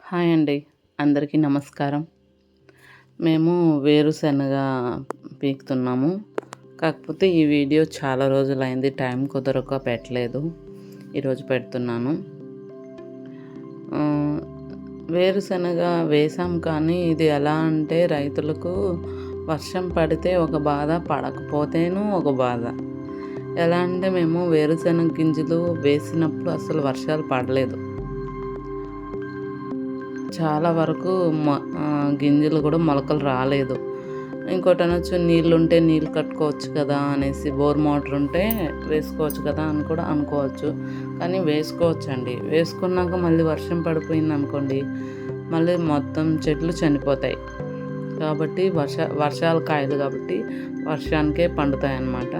Hi అండి. అందరికీ నమస్కారం. మేము వేరుశనగ పీకుతున్నాము. కాకపోతే ఈ వీడియో చాలా రోజులైంది. టైం కుదరక పెట్టలేదు. ఈరోజు పెడుతున్నాను. ఆహ్, వేరుశనగ వేసాం కానీ ఇది ఎలా అంటే రైతులకు వర్షం పడితే ఒక బాధ, పడకపోతేనూ ఒక బాధ. ఎలా అంటే మేము వేరుశనగ గింజలు వేసినప్పుడు అసలు వర్షాలు పడలేదు. చాలా వరకు గింజలు కూడా మొలకలు రాలేదు. ఇంకోటనొచ్చు నీళ్ళుంటే నీళ్ళు కట్టుకోవచ్చు కదా అనేసి, బోర్ మోటర్ ఉంటే వేసుకోవచ్చు కదా అని కూడా అనుకోవచ్చు. కానీ వేసుకోవచ్చండి. వేసుకున్నాక మళ్ళీ వర్షం పడిపోయిందనుకోండి, మళ్ళీ మొత్తం చెట్లు చనిపోతాయి. కాబట్టి వర్షాల కాయలు కాబట్టి వర్షానికే పండుతాయన్నమాట.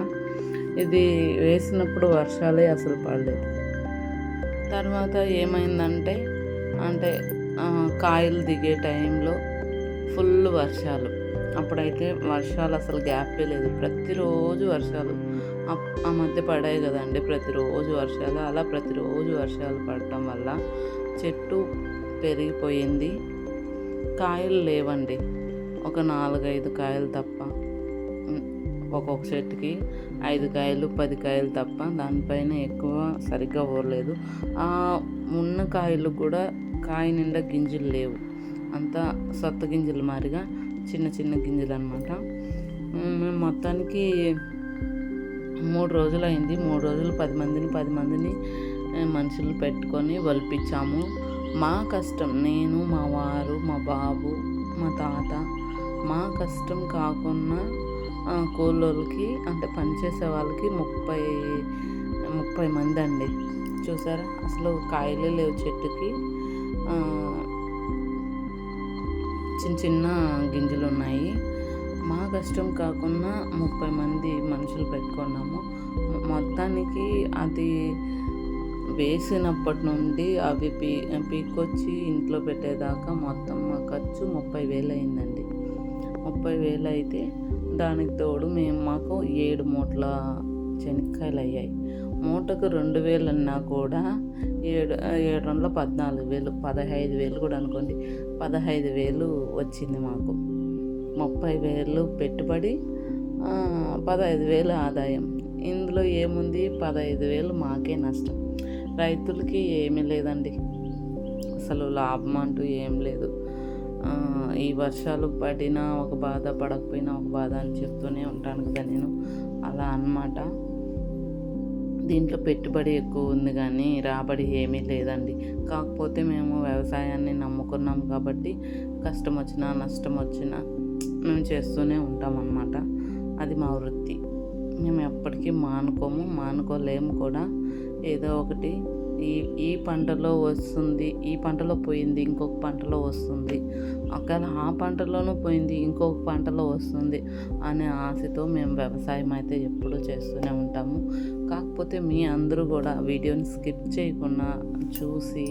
ఇది వేసినప్పుడు వర్షాలే అసలు పడలేదు. తర్వాత ఏమైందంటే అంటే కాయలు దిగే టైంలో ఫుల్ వర్షాలు. అప్పుడైతే వర్షాలు అసలు గ్యాపే లేదు. ప్రతిరోజు వర్షాలు. ఆ మధ్య పడాయి కదండీ ప్రతిరోజు వర్షాలు. అలా ప్రతిరోజు వర్షాలు పడటం వల్ల చెట్టు పెరిగిపోయింది. కాయలు లేవండి. ఒక 4, 5 కాయలు తప్ప. ఒక్కొక్క చెట్టుకి 5 కాయలు, 10 కాయలు తప్ప దానిపైన ఎక్కువ సరిగ్గా ఊరలేదు. ఉన్న కాయలు కూడా కాయ నిండా గింజలు లేవు. అంతా సొత్త గింజలు మాదిరిగా చిన్న చిన్న గింజలు అనమాట. మేము మొత్తానికి 3 రోజులైంది. 3 రోజులు 10 మందిని మనుషులు పెట్టుకొని వలిపించాము. మా కష్టం, నేను, మా వారు, మా బాబు, మా తాత, మా కష్టం కాకుండా కూలోళ్ళకి అంటే పనిచేసే వాళ్ళకి 30 మంది అండి. చూసారా అసలు కాయలే లేవు చెట్టుకి. చిన్న చిన్న గింజలు ఉన్నాయి. మా కష్టం కాకుండా 30 మంది మనుషులు పెట్టుకున్నాము. మొత్తానికి అది వేసినప్పటి నుండి అవి పీక్కొచ్చి ఇంట్లో పెట్టేదాకా మొత్తం మా ఖర్చు 30,000 అయిందండి. 30,000 అయితే దానికి తోడు మాకు 7 మూటల శనక్కాయలు అయ్యాయి. మూటకు 2,000 అన్నా కూడా 7 14,000, 15,000 కూడా అనుకోండి. 15,000 వచ్చింది మాకు. 30,000 పెట్టుబడి, 15,000 ఆదాయం. ఇందులో ఏముంది? 15,000 మాకే నష్టం. రైతులకి ఏమీ లేదండి. అసలు లాభం అంటూ ఏం లేదు. ఈ వర్షాలు పడినా ఒక బాధ, పడకపోయినా ఒక బాధ అని చెప్తూనే ఉంటాను కదా నేను. అలా అన్నమాట. దీంట్లో పెట్టుబడి ఎక్కువ ఉంది కానీ రాబడి ఏమీ లేదండి. కాకపోతే మేము వ్యవసాయాన్ని నమ్ముకున్నాం కాబట్టి కష్టం వచ్చినా నష్టం వచ్చినా మేము చేస్తూనే ఉంటామన్నమాట. అది మా వృత్తి. మేము ఎప్పటికీ మానుకోలేము కూడా. ఏదో ఒకటి ఈ పంటలో వస్తుంది, ఈ పంటలో పోయింది, ఇంకొక పంటలో వస్తుంది, ఒకవేళ ఆ పంటలోనూ పోయింది, ఇంకొక పంటలో వస్తుంది అనే ఆశతో మేము వ్యవసాయం అయితే ఎప్పుడూ చేస్తూనే ఉంటాము. కాకపోతే మీ అందరూ కూడా వీడియోని స్కిప్ చేయకుండా చూసి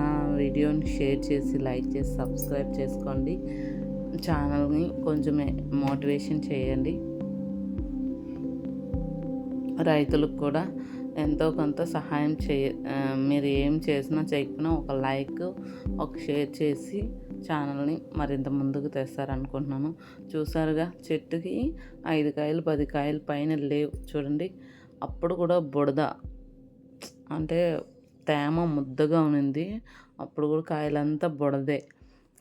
నా వీడియోని షేర్ చేసి, లైక్ చేసి, సబ్స్క్రైబ్ చేసుకోండి. ఛానల్ని కొంచెం మోటివేషన్ చేయండి. రైతులకు కూడా ఎంతో కొంత సహాయం మీరు ఏం చేసినా చేయకపోయినా ఒక లైక్, ఒక షేర్ చేసి ఛానల్ని మరింత ముందుకు తెస్తారనుకుంటున్నాను. చూసారుగా చెట్టుకి 5 కాయలు 10 కాయలు పైన లేవు చూడండి. అప్పుడు కూడా బుడద అంటే తేమ ముద్దగా ఉన్నింది. అప్పుడు కూడా కాయలంతా బుడదే.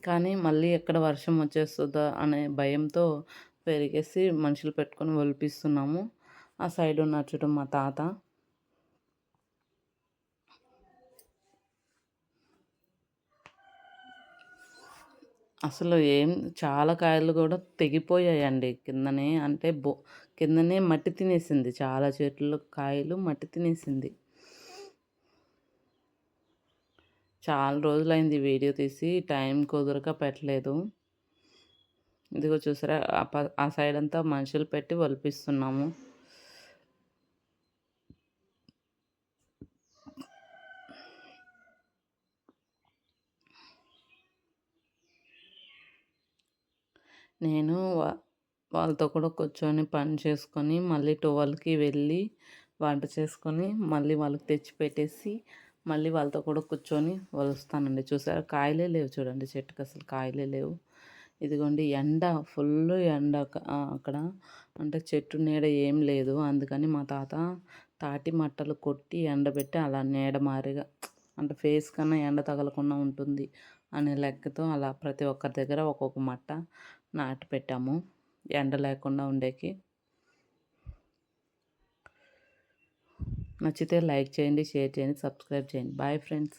కానీ మళ్ళీ ఎక్కడ వర్షం వచ్చేస్తుందా అనే భయంతో పెరిగేసి మనుషులు పెట్టుకొని ఒలిపిస్తున్నాము. ఆ సైడ్ ఉన్న చూడు మా తాత. అసలు చాలా కాయలు కూడా తెగిపోయాయండి కిందనే. అంటే కిందనే మట్టి తినేసింది. చాలా చెట్లు కాయలు మట్టి తినేసింది. చాలా రోజులైంది వీడియో తీసి, టైం కుదరక పెట్టలేదు. ఇదిగో చూసారా ఆ సైడ్ అంతా మనుషులు పెట్టి వలిపిస్తున్నాము. నేను వాళ్ళతో కూడా కూర్చొని పని చేసుకొని మళ్ళీ 12కి వెళ్ళి వంట చేసుకొని మళ్ళీ వాళ్ళకి తెచ్చి పెట్టేసి మళ్ళీ వాళ్ళతో కూడా కూర్చొని వలుస్తానండి. చూసారా కాయలే లేవు చూడండి, చెట్టుకి అసలు కాయలే లేవు. ఇదిగోండి ఎండ, ఫుల్ ఎండ అక్కడ, అంటే చెట్టు నీడ ఏం లేదు. అందుకని మా తాత తాటి మట్టలు కొట్టి ఎండబెట్టి అలా నీడ మారిగా, అంటే ఫేస్ కన్నా ఎండ తగలకుండా ఉంటుంది అనే లెక్కతో అలా ప్రతి ఒక్కరి దగ్గర ఒక్కొక్క మట్ట నాటి పెట్టాము ఎండ లేకుండా ఉండేకి. నచ్చితే లైక్ చేయండి, షేర్ చేయండి, సబ్స్క్రైబ్ చేయండి. Bye friends.